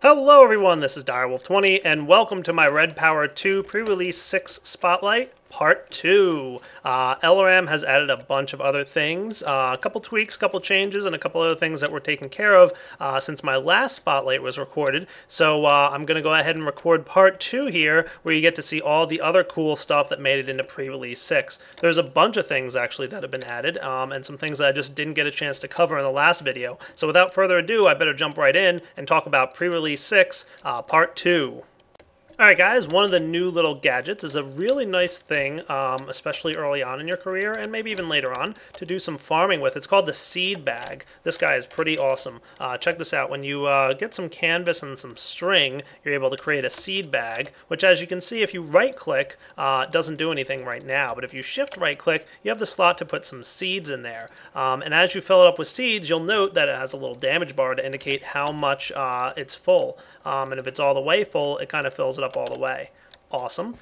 Hello everyone, this is Direwolf20 and welcome to my Red Power 2 pre-release 6 Spotlight Part 2. LRM has added a bunch of other things, a couple tweaks, couple changes, and a couple other things that were taken care of since my last Spotlight was recorded. So I'm going to go ahead and record Part 2 here, where you get to see all the other cool stuff that made it into pre-release 6. There's a bunch of things actually that have been added, and some things that I just didn't get a chance to cover in the last video. So without further ado, I better jump right in and talk about pre-release 6, Part 2. Alright guys, one of the new little gadgets is a really nice thing, especially early on in your career, and maybe even later on, to do some farming with. It's called the seed bag. This guy is pretty awesome. Check this out. When you get some canvas and some string, you're able to create a seed bag, which as you can see, if you right-click, it doesn't do anything right now, but if you shift right-click, you have the slot to put some seeds in there. And as you fill it up with seeds, you'll note that it has a little damage bar to indicate how much it's full. And if it's all the way full, it kind of fills it up all the way. Awesome.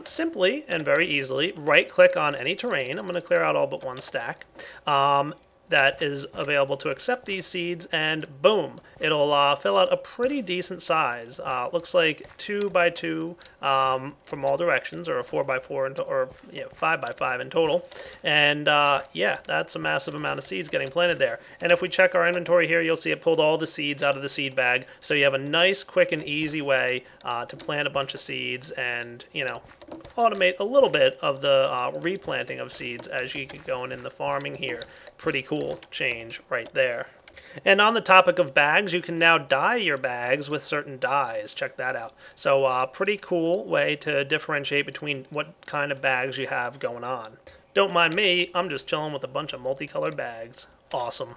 Simply and very easily, right-click on any terrain. I'm going to clear out all but one stack. That is available to accept these seeds, and boom, it'll fill out a pretty decent size. Looks like 2 by 2 from all directions, or a 4 by 4 or 5 by 5 in total. And yeah, that's a massive amount of seeds getting planted there. And if we check our inventory here, you'll see it pulled all the seeds out of the seed bag. So you have a nice, quick, and easy way to plant a bunch of seeds and, automate a little bit of the replanting of seeds as you get going in the farming here. Pretty cool change right there. And on the topic of bags, you can now dye your bags with certain dyes. Check that out. So pretty cool way to differentiate between what kind of bags you have going on. Don't mind me, I'm just chilling with a bunch of multicolored bags. Awesome.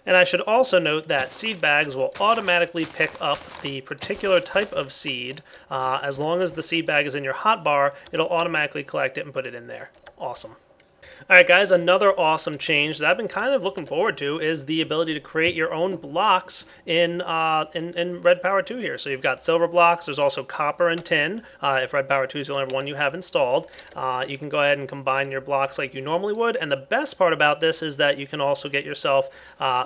And I should also note that seed bags will automatically pick up the particular type of seed. As long as the seed bag is in your hotbar, it'll automatically collect it and put it in there. Awesome. Alright guys, another awesome change that I've been kind of looking forward to is the ability to create your own blocks in Red Power 2 here. So you've got silver blocks, there's also copper and tin. If Red Power 2 is the only one you have installed, you can go ahead and combine your blocks like you normally would. And the best part about this is that you can also get yourself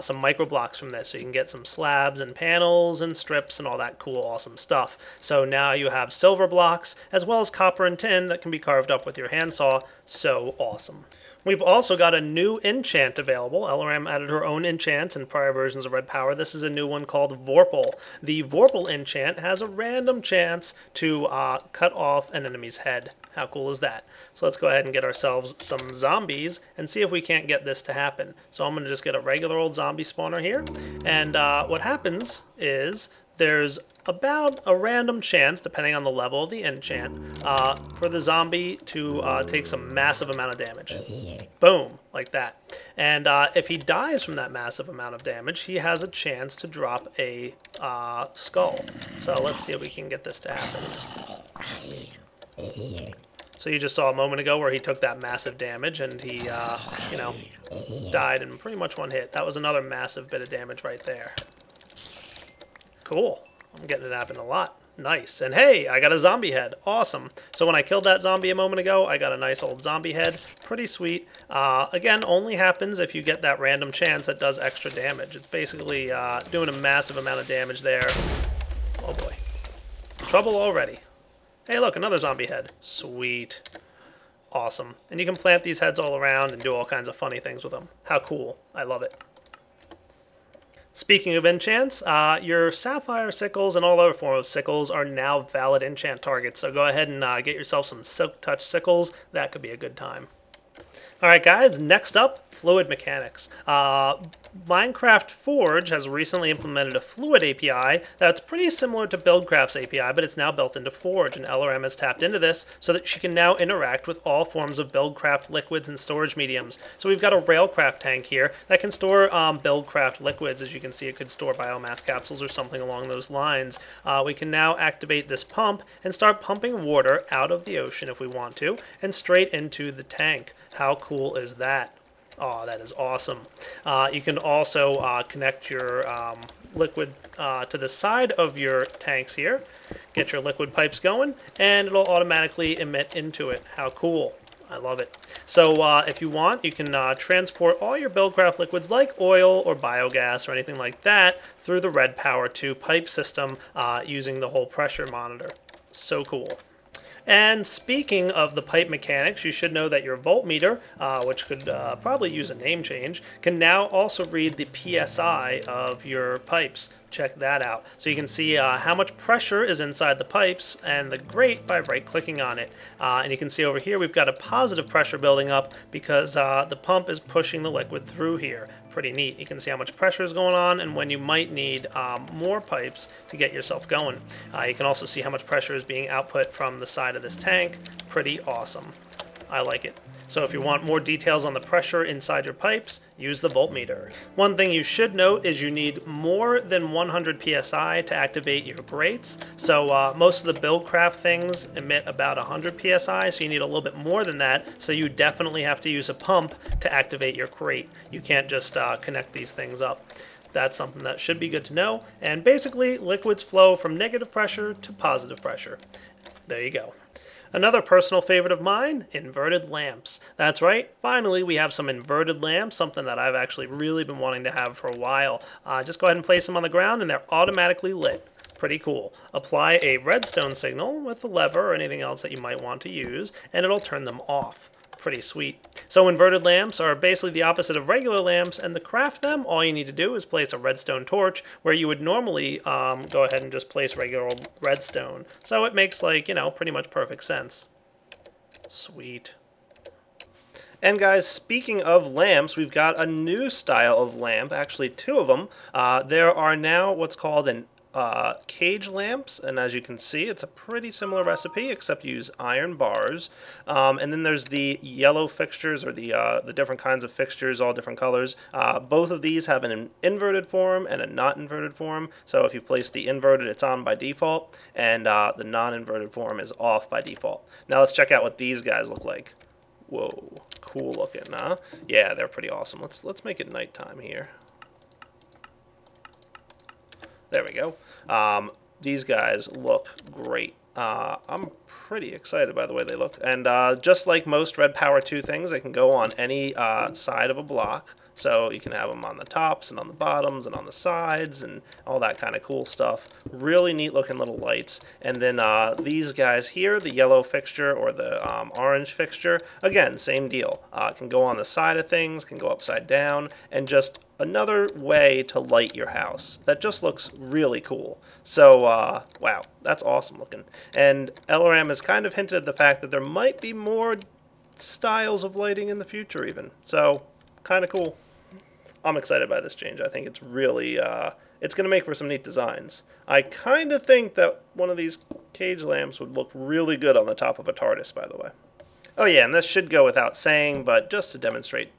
some micro blocks from this. So you can get some slabs and panels and strips and all that cool, awesome stuff. So now you have silver blocks as well as copper and tin that can be carved up with your handsaw. So awesome. We've also got a new enchant available. LRM added her own enchants in prior versions of Red Power. This is a new one called Vorpal. The Vorpal enchant has a random chance to cut off an enemy's head. How cool is that? So let's go ahead and get ourselves some zombies and see if we can't get this to happen. So I'm going to just get a regular old zombie spawner here. And what happens is there's about a random chance, depending on the level of the enchant, for the zombie to take some massive amount of damage. Boom, like that. And if he dies from that massive amount of damage, he has a chance to drop a skull. So let's see if we can get this to happen. So you just saw a moment ago where he took that massive damage and he, died in pretty much one hit. That was another massive bit of damage right there. Cool. I'm getting it happen a lot. Nice. And hey, I got a zombie head. Awesome. So when I killed that zombie a moment ago, I got a nice old zombie head. Pretty sweet. Again, only happens if you get that random chance that does extra damage. It's basically doing a massive amount of damage there. Oh boy. Trouble already. Hey, look, another zombie head. Sweet. Awesome. And you can plant these heads all around and do all kinds of funny things with them. How cool. I love it. Speaking of enchants, your sapphire sickles and all other forms of sickles are now valid enchant targets, so go ahead and get yourself some Silk Touch sickles. That could be a good time. Alright guys, next up, fluid mechanics. Minecraft Forge has recently implemented a fluid API that's pretty similar to Buildcraft's API, but it's now built into Forge, and LRM has tapped into this so that she can now interact with all forms of Buildcraft liquids and storage mediums. So we've got a Railcraft tank here that can store Buildcraft liquids. As you can see, it could store biomass capsules or something along those lines. We can now activate this pump and start pumping water out of the ocean if we want to, and straight into the tank. How cool is that? Oh, that is awesome. You can also connect your liquid to the side of your tanks here, get your liquid pipes going, and it'll automatically emit into it. How cool. I love it. So if you want, you can transport all your Buildcraft liquids like oil or biogas or anything like that through the Red Power 2 pipe system using the whole pressure monitor. So cool. And speaking of the pipe mechanics, you should know that your voltmeter, which could probably use a name change, can now also read the PSI of your pipes. Check that out. So you can see how much pressure is inside the pipes and the grate by right-clicking on it. And you can see over here we've got a positive pressure building up because the pump is pushing the liquid through here. Pretty neat. You can see how much pressure is going on and when you might need more pipes to get yourself going. You can also see how much pressure is being output from the side of this tank. Pretty awesome. I like it. So if you want more details on the pressure inside your pipes, use the voltmeter. One thing you should note is you need more than 100 psi to activate your grates. So most of the Buildcraft things emit about 100 psi, so you need a little bit more than that. So you definitely have to use a pump to activate your grate. You can't just connect these things up. That's something that should be good to know. And basically, liquids flow from negative pressure to positive pressure. There you go. Another personal favorite of mine, inverted lamps. That's right, finally we have some inverted lamps, something that I've actually really been wanting to have for a while. Just go ahead and place them on the ground and they're automatically lit. Pretty cool. Apply a redstone signal with the lever or anything else that you might want to use, and it'll turn them off. Pretty sweet. So inverted lamps are basically the opposite of regular lamps, and to craft them, all you need to do is place a redstone torch where you would normally go ahead and just place regular redstone. So it makes, like, you know, pretty much perfect sense. Sweet. And guys, speaking of lamps, we've got a new style of lamp, actually two of them. There are now what's called an cage lamps, and as you can see, it's a pretty similar recipe except you use iron bars. And then there's the yellow fixtures, or the different kinds of fixtures, all different colors. Both of these have an inverted form and a not inverted form. So if you place the inverted, it's on by default, and the non-inverted form is off by default. Now let's check out what these guys look like. Whoa, cool looking, huh? Yeah, they're pretty awesome. Let's make it nighttime here. There we go. These guys look great. I'm pretty excited by the way they look. And just like most Red Power 2 things, they can go on any side of a block. So you can have them on the tops and on the bottoms and on the sides and all that kind of cool stuff. Really neat looking little lights. And then these guys here, the yellow fixture or the orange fixture, again, same deal. Can go on the side of things, can go upside down, and just another way to light your house. That just looks really cool. So, wow, that's awesome looking. And LRM has kind of hinted at the fact that there might be more styles of lighting in the future even. So, kind of cool. I'm excited by this change. I think it's really, it's going to make for some neat designs. I kind of think that one of these cage lamps would look really good on the top of a TARDIS, by the way. Oh yeah, and this should go without saying, but just to demonstrate,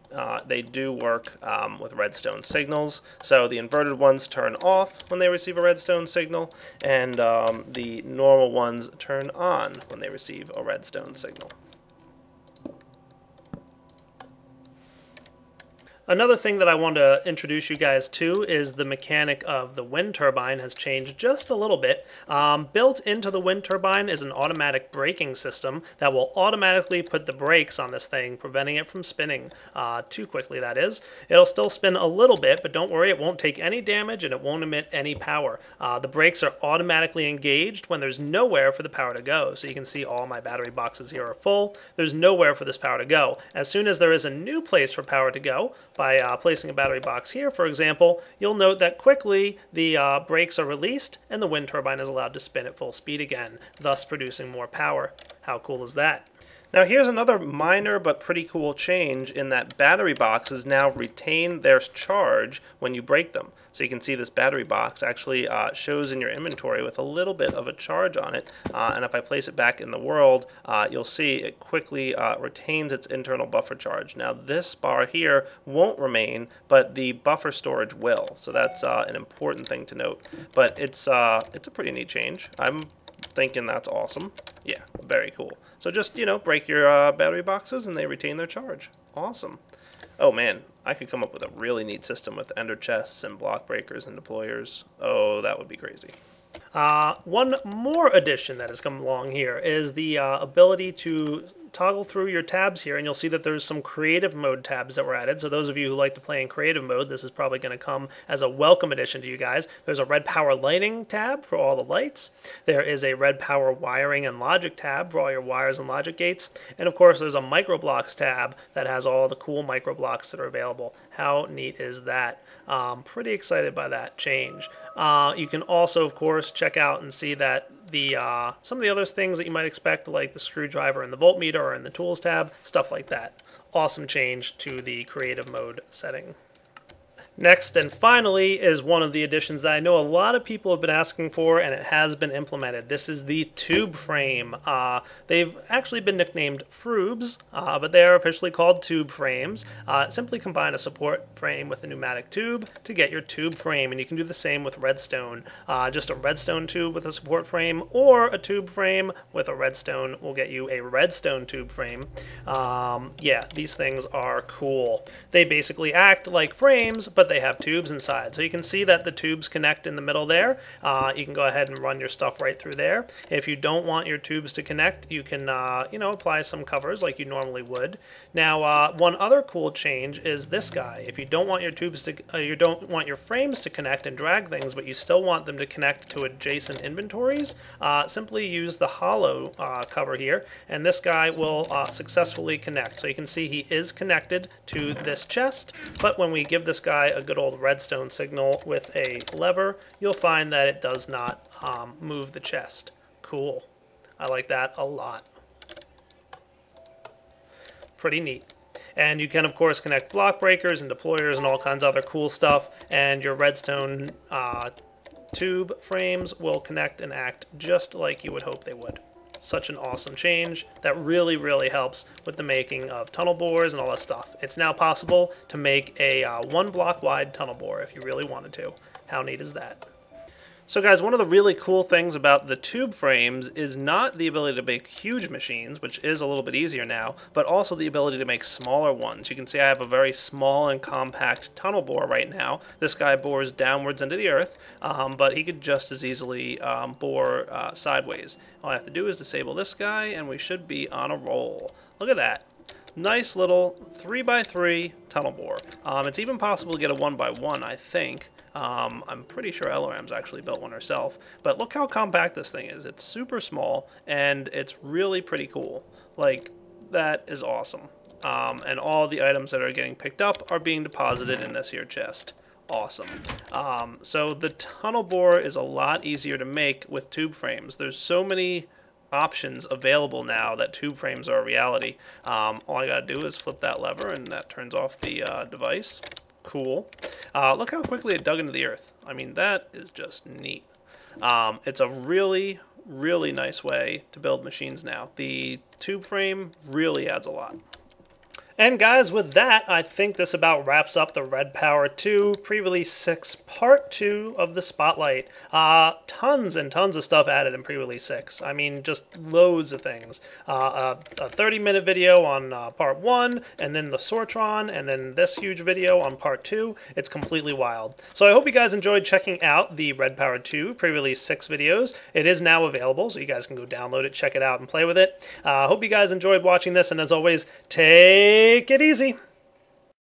they do work with redstone signals. So the inverted ones turn off when they receive a redstone signal, and the normal ones turn on when they receive a redstone signal. Another thing that I want to introduce you guys to is the mechanic of the wind turbine has changed just a little bit. Built into the wind turbine is an automatic braking system that will automatically put the brakes on this thing, preventing it from spinning too quickly, that is. It'll still spin a little bit, but don't worry, it won't take any damage and it won't emit any power. The brakes are automatically engaged when there's nowhere for the power to go. So you can see all my battery boxes here are full. There's nowhere for this power to go. As soon as there is a new place for power to go, by placing a battery box here, for example, you'll note that quickly the brakes are released and the wind turbine is allowed to spin at full speed again, thus producing more power. How cool is that? Now here's another minor but pretty cool change in that battery boxes now retain their charge when you break them. So you can see this battery box actually shows in your inventory with a little bit of a charge on it, and if I place it back in the world, you'll see it quickly retains its internal buffer charge. Now this bar here won't remain, but the buffer storage will, so that's an important thing to note. But it's a pretty neat change. I'm thinking that's awesome. Yeah, very cool. So just, you know, break your battery boxes and they retain their charge. Awesome. Oh man, I could come up with a really neat system with ender chests and block breakers and deployers. Oh, that would be crazy. One more addition that has come along here is the ability to toggle through your tabs here and you'll see that there's some creative mode tabs that were added. So those of you who like to play in creative mode, this is probably going to come as a welcome addition to you guys. There's a red power lighting tab for all the lights. There is a red power wiring and logic tab for all your wires and logic gates. And of course there's a microblocks tab that has all the cool microblocks that are available. How neat is that? Pretty excited by that change. You can also, of course, check out and see that some of the other things that you might expect, like the screwdriver and the voltmeter, are in the tools tab, stuff like that. Awesome change to the creative mode setting. Next and finally is one of the additions that I know a lot of people have been asking for, and it has been implemented. This is the tube frame. They've actually been nicknamed Frubes, but they are officially called tube frames. Simply combine a support frame with a pneumatic tube to get your tube frame, and you can do the same with redstone. Just a redstone tube with a support frame, or a tube frame with a redstone will get you a redstone tube frame. Yeah, these things are cool. They basically act like frames, but they have tubes inside. So you can see that the tubes connect in the middle there. You can go ahead and run your stuff right through there. If you don't want your tubes to connect, you can apply some covers like you normally would. Now, one other cool change is this guy. If you don't want your tubes to, you don't want your frames to connect and drag things, but you still want them to connect to adjacent inventories, simply use the hollow cover here, and this guy will successfully connect. So you can see he is connected to this chest, but when we give this guy a good old redstone signal with a lever, you'll find that it does not move the chest. Cool. I like that a lot. Pretty neat. And you can, of course, connect block breakers and deployers and all kinds of other cool stuff, and your redstone tube frames will connect and act just like you would hope they would. Such an awesome change that really, really helps with the making of tunnel bores and all that stuff. It's now possible to make a 1 block wide tunnel bore if you really wanted to. How neat is that? So guys, one of the really cool things about the tube frames is not the ability to make huge machines, which is a little bit easier now, but also the ability to make smaller ones. You can see I have a very small and compact tunnel bore right now. This guy bores downwards into the earth, but he could just as easily bore sideways. All I have to do is disable this guy, and we should be on a roll. Look at that. Nice little 3x3 tunnel bore. It's even possible to get a 1x1, I think. I'm pretty sure LRM's actually built one herself, but look how compact this thing is. It's super small, and it's really pretty cool. Like, that is awesome. And all the items that are getting picked up are being deposited in this here chest. Awesome. So the tunnel bore is a lot easier to make with tube frames. There's so many options available now that tube frames are a reality. All I gotta do is flip that lever, and that turns off the device. Cool. Look how quickly it dug into the earth. I mean, that is just neat. It's a really, really nice way to build machines now. The tube frame really adds a lot. And guys, with that, I think this about wraps up the Red Power 2 pre-release 6 Part 2 of the Spotlight. Tons and tons of stuff added in pre-release 6. I mean, just loads of things. A 30-minute video on Part 1, and then the Sortron, and then this huge video on Part 2. It's completely wild. So I hope you guys enjoyed checking out the Red Power 2 pre-release 6 videos. It is now available, so you guys can go download it, check it out, and play with it. Hope you guys enjoyed watching this, and as always, take it easy.